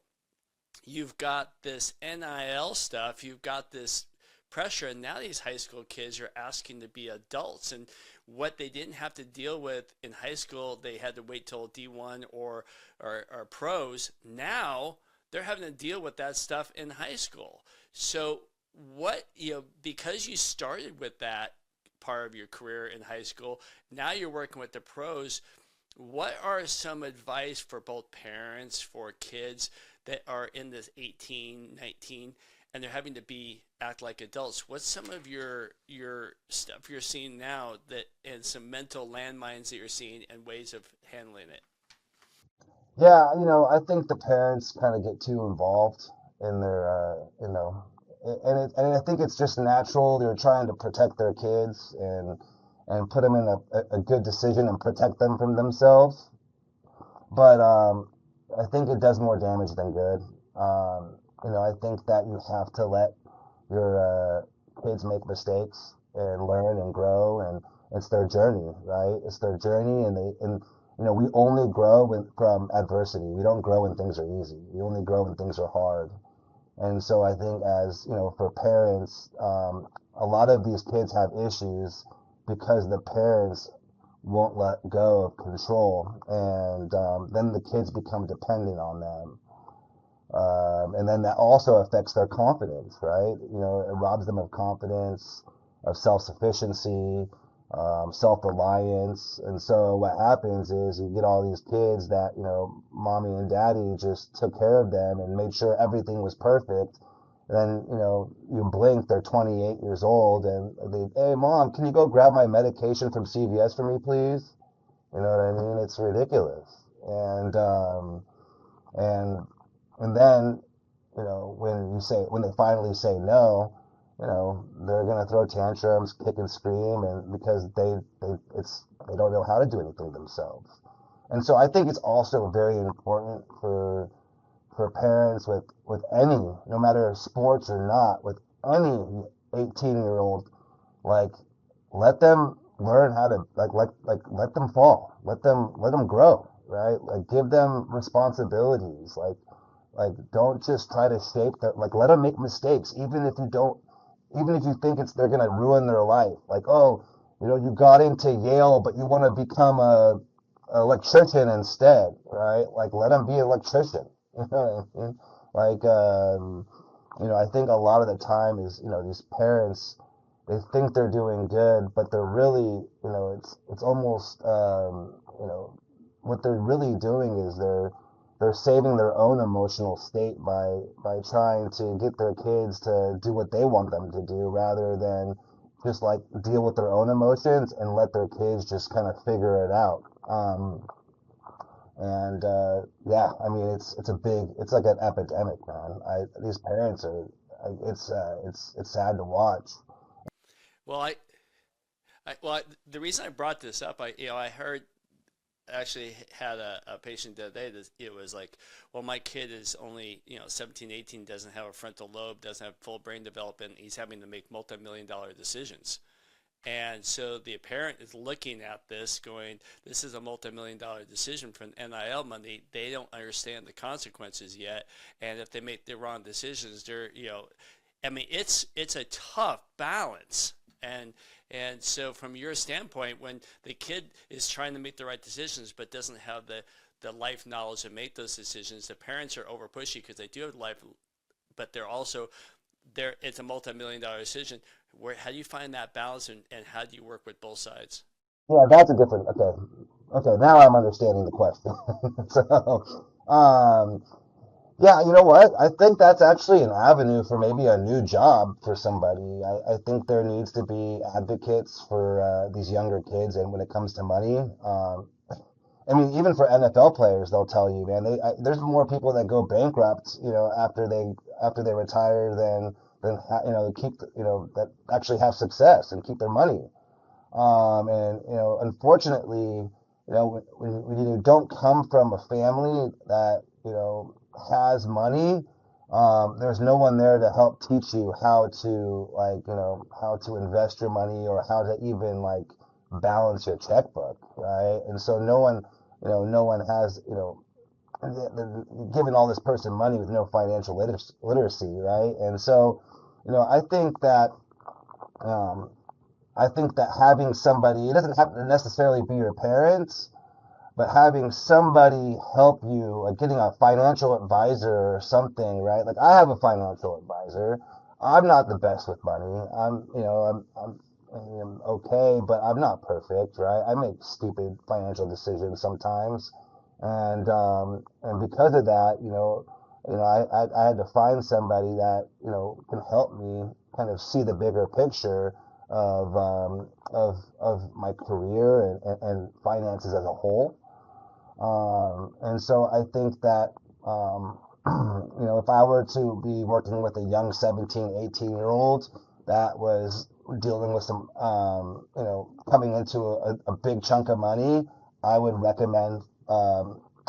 you've got this NIL stuff, you've got this pressure, and now these high school kids are asking to be adults, and what they didn't have to deal with in high school, they had to wait till D1 or pros. Now they're having to deal with that stuff in high school. So because you started with that part of your career in high school, now you're working with the pros. What are some advice for both parents, for kids that are in this 18, 19, and they're having to act like adults? What's some of your stuff you're seeing now and some mental landmines that you're seeing and ways of handling it? Yeah, I think the parents kind of get too involved in their, and I think it's just natural. They're trying to protect their kids and put them in a good decision and protect them from themselves. But I think it does more damage than good. I think that you have to let your kids make mistakes and learn and grow, and it's their journey, right? It's their journey, and we only grow from adversity. We don't grow when things are easy. We only grow when things are hard. And so I think, as for parents, a lot of these kids have issues because the parents won't let go of control, and then the kids become dependent on them. And then that also affects their confidence, right? It robs them of confidence, of self-sufficiency, self-reliance. And so what happens is you get all these kids that, mommy and daddy just took care of them and made sure everything was perfect. And then, you blink, they're 28 years old and hey, mom, can you go grab my medication from CVS for me, please? You know what I mean? It's ridiculous. And and then, when they finally say no, they're gonna throw tantrums, kick and scream, and because they don't know how to do anything themselves. And so I think it's also very important for parents with any, no matter sports or not, with any 18-year-old, like, let them learn how to let them fall, let them grow, right? Like, give them responsibilities, like don't just try to shape that, like, let them make mistakes, even if you think they're gonna ruin their life. Like, oh, you got into Yale but you want to become a electrician instead, right? Like, let them be an electrician. You know what I mean? Like, I think a lot of the time is, these parents, they think they're doing good, but they're really, it's almost, what they're really doing is they're saving their own emotional state by trying to get their kids to do what they want them to do, rather than just like deal with their own emotions and let their kids just kind of figure it out. Yeah, I mean, it's like an epidemic, man. These parents are, it's sad to watch. Well, the reason I brought this up, I heard actually had a patient the other day that it was like, well, my kid is only 17, 18, doesn't have a frontal lobe, doesn't have full brain development. He's having to make multi-million-dollar decisions. And so the parent is looking at this going, this is a multi-million-dollar decision for NIL money. They don't understand the consequences yet. And if they make the wrong decisions, it's a tough balance. And so from your standpoint, when the kid is trying to make the right decisions but doesn't have the life knowledge to make those decisions, the parents are over pushy because they do have life, but it's a multi-million-dollar decision. How do you find that balance, and how do you work with both sides? Yeah, that's a different. Okay. Now I'm understanding the question. So, yeah, you know what? I think that's actually an avenue for maybe a new job for somebody. I think there needs to be advocates for these younger kids, and when it comes to money, I mean, even for NFL players, they'll tell you, man, there's more people that go bankrupt, after they retire than keep, that actually have success and keep their money. And unfortunately, when you don't come from a family that has money, there's no one there to help teach you how to how to invest your money or how to even balance your checkbook, right? And so no one has giving all this person money with no financial literacy, right? And so I think that having somebody, it doesn't have to necessarily be your parents, but having somebody help you, like getting a financial advisor or something, right? Like I have a financial advisor. I'm not the best with money. I'm okay, but I'm not perfect, right? I make stupid financial decisions sometimes, and because of that, I had to find somebody that can help me kind of see the bigger picture of my career and finances as a whole. And so I think that, if I were to be working with a young 17, 18-year-old that was dealing with some, coming into a big chunk of money, I would recommend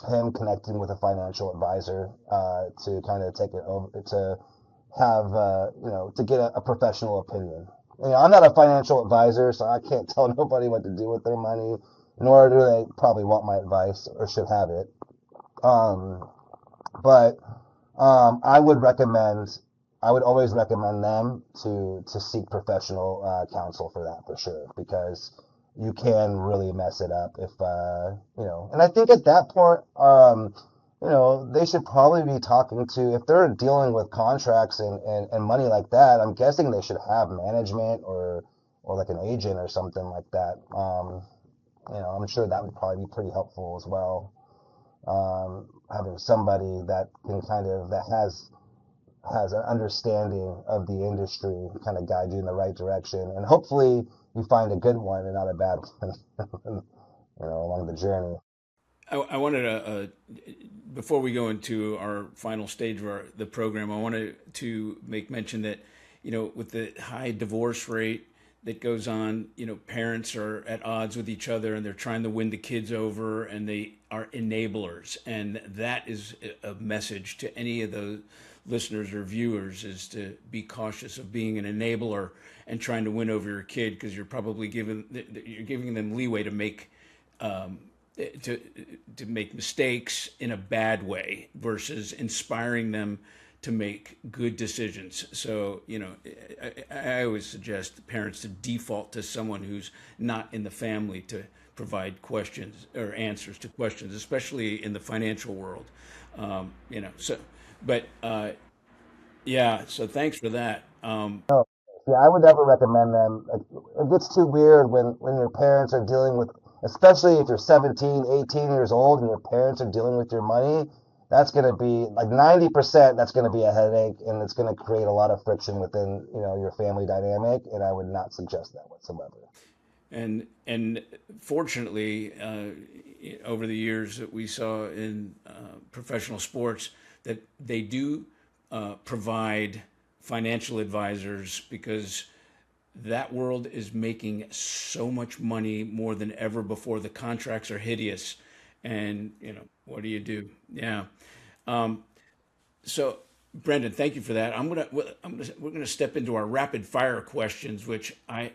him connecting with a financial advisor to kind of take it over, to have, to get a professional opinion. I'm not a financial advisor, so I can't tell nobody what to do with their money, nor do they probably want my advice or should have it. But I would always recommend them to seek professional counsel for that, for sure, because you can really mess it up if, and I think at that point, they should probably be talking to, if they're dealing with contracts and money like that, I'm guessing they should have management or like an agent or something like that. I'm sure that would probably be pretty helpful as well. Having somebody that can that has an understanding of the industry, kind of guide you in the right direction, and hopefully you find a good one and not a bad one, along the journey. I wanted to, before we go into our final stage of the program, I wanted to make mention that, with the high divorce rate that goes on, parents are at odds with each other and they're trying to win the kids over, and they are enablers. And that is a message to any of the listeners or viewers, is to be cautious of being an enabler and trying to win over your kid, because you're probably giving them leeway to make to make mistakes in a bad way versus inspiring them to make good decisions. So, I always suggest parents to default to someone who's not in the family to provide questions or answers to questions, especially in the financial world. So thanks for that. Yeah, I would never recommend them. It gets too weird when your parents are dealing with, especially if you're 17, 18 years old and your parents are dealing with your money. That's going to be like 90%. That's going to be a headache, and it's going to create a lot of friction within your family dynamic. And I would not suggest that whatsoever. And fortunately, over the years that we saw in professional sports, that they do provide financial advisors, because that world is making so much money more than ever before. The contracts are hideous. And what do you do? Yeah. Um, so, Brendan, thank you for that. We're gonna step into our rapid fire questions, which I'm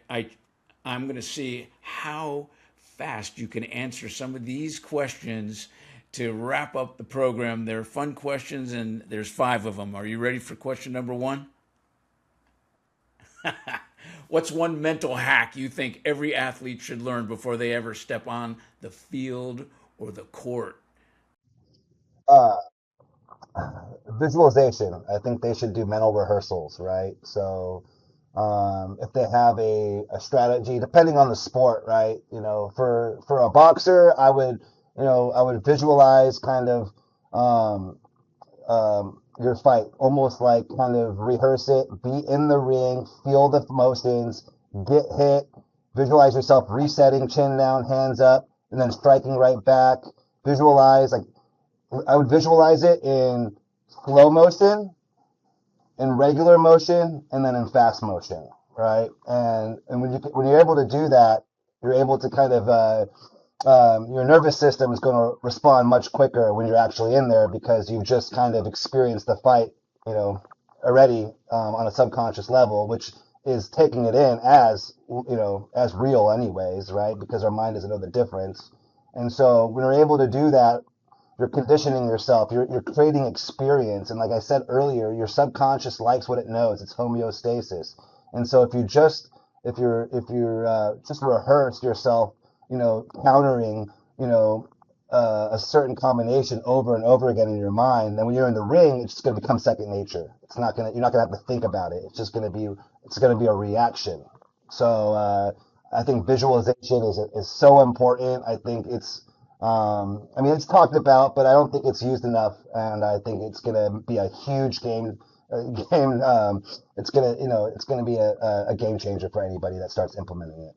gonna see how fast you can answer some of these questions to wrap up the program. They're fun questions, and there's 5 of them. Are you ready for question number 1? What's one mental hack you think every athlete should learn before they ever step on the field or the court? Uh, Visualization. I think they should do mental rehearsals, right? So if they have a strategy, depending on the sport, right? For a boxer, I would visualize kind of your fight, almost like kind of rehearse it, be in the ring, feel the motions, get hit, visualize yourself resetting, chin down, hands up, and then striking right back. Visualize, like, I would visualize it in slow motion, in regular motion, and then in fast motion, right? And when you're able to do that, you're able to kind of your nervous system is going to respond much quicker when you're actually in there because you've just kind of experienced the fight, already on a subconscious level, which is taking it in as real anyways, right? Because our mind doesn't know the difference. And so when you're able to do that, you're conditioning yourself. You're creating experience. And like I said earlier, your subconscious likes what it knows. It's homeostasis. And so if you're just rehearse yourself, countering, a certain combination over and over again in your mind, then when you're in the ring, it's just going to become second nature. You're not going to have to think about it. It's going to be a reaction. So I think visualization is so important. I think it's talked about, but I don't think it's used enough, and I think it's going to be a huge game. It's gonna be a game changer for anybody that starts implementing it.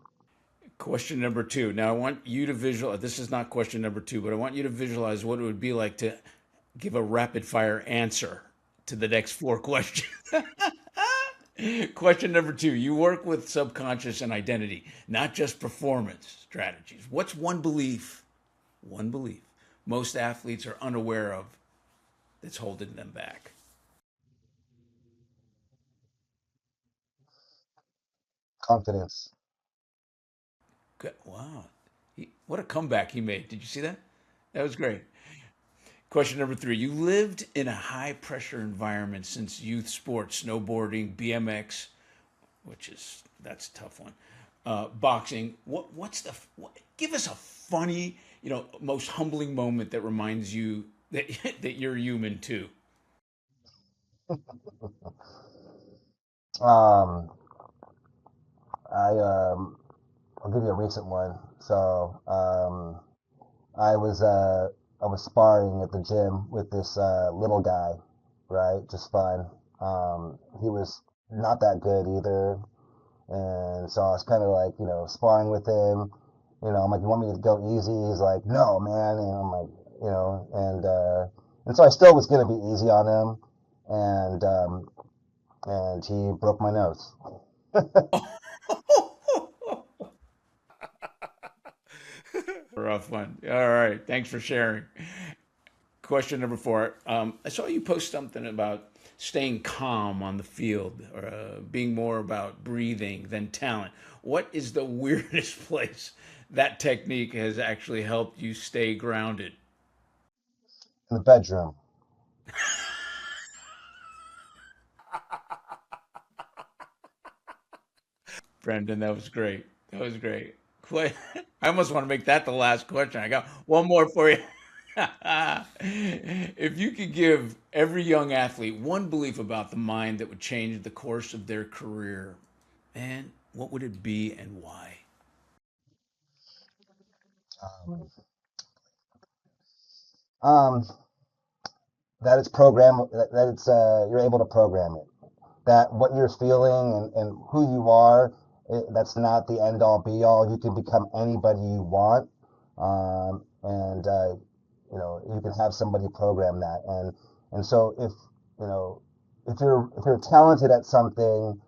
Question number 2. Now, I want you to visualize. This is not question number 2, but I want you to visualize what it would be like to give a rapid fire answer to the next 4 questions. Question number 2. You work with subconscious and identity, not just performance strategies. What's one belief most athletes are unaware of that's holding them back? Confidence. Good. Wow. What a comeback he made. Did you see that? That was great. Question number 3. You lived in a high pressure environment since youth sports, snowboarding, BMX, that's a tough one. Boxing. Give us a funny, most humbling moment that reminds you that, that you're human too. Um, I'll give you a recent one. So I was sparring at the gym with this little guy, right? Just fun. He was not that good either, and so I was kind of like, sparring with him. I'm like, you want me to go easy? He's like, no, man. And I'm like, and so I still was gonna be easy on him, and he broke my nose. Rough one. All right. Thanks for sharing. Question number 4. I saw you post something about staying calm on the field, or being more about breathing than talent. What is the weirdest place that technique has actually helped you stay grounded? In the bedroom. Brendan, that was great. That was great. I almost want to make that the last question. I got one more for you. If you could give every young athlete one belief about the mind that would change the course of their career, man, what would it be and why? Um, um, that it's that it's you're able to program it. That what you're feeling and who you are, that's not the end all be all. You can become anybody you want, and you can have somebody program that. And so if you're talented at something,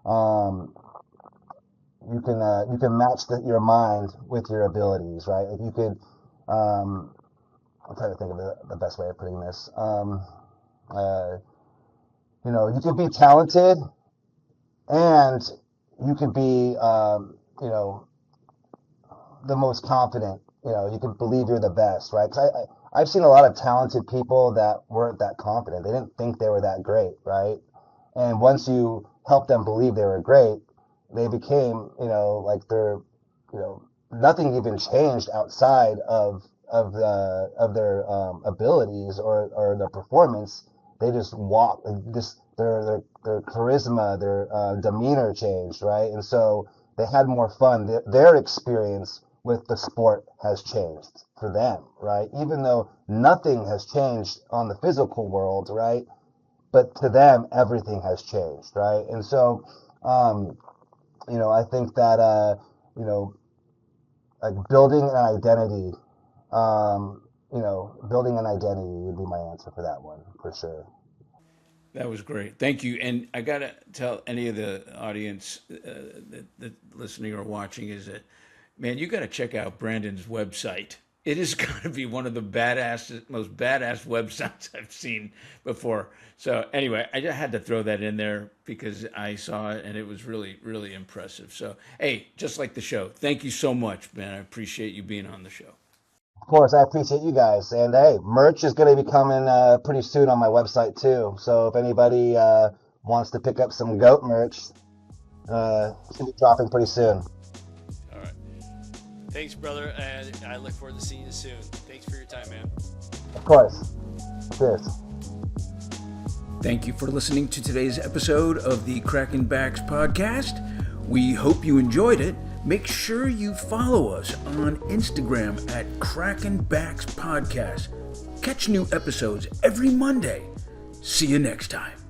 um, you can match your mind with your abilities, right? Like you could. Um, I'm trying to think of the best way of putting this. You can be talented, and you can be, the most confident. You can believe you're the best, right? 'Cause I've seen a lot of talented people that weren't that confident. They didn't think they were that great, right? And once you help them believe they were great, they became, like they're, nothing even changed outside of their abilities or their performance. They just walk, their charisma, their demeanor changed, right? And so they had more fun. Their experience with the sport has changed for them, right? Even though nothing has changed on the physical world, right? But to them, everything has changed, right? And so, I think that, like building an identity, building an identity would be my answer for that one, for sure. That was great. Thank you. And I got to tell any of the audience that listening or watching is that, man, you got to check out Brandon's website. It is going to be one of the most badass websites I've seen before. So anyway, I just had to throw that in there because I saw it and it was really, really impressive. So, hey, just like the show, thank you so much, man. I appreciate you being on the show. Of course, I appreciate you guys. And hey, merch is going to be coming pretty soon on my website too. So if anybody wants to pick up some goat merch, it's going to be dropping pretty soon. All right. Thanks, brother. And I look forward to seeing you soon. Thanks for your time, man. Of course. Cheers. Thank you for listening to today's episode of the Crackin Backs Podcast. We hope you enjoyed it. Make sure you follow us on Instagram at Crackin Backs Podcast. Catch new episodes every Monday. See you next time.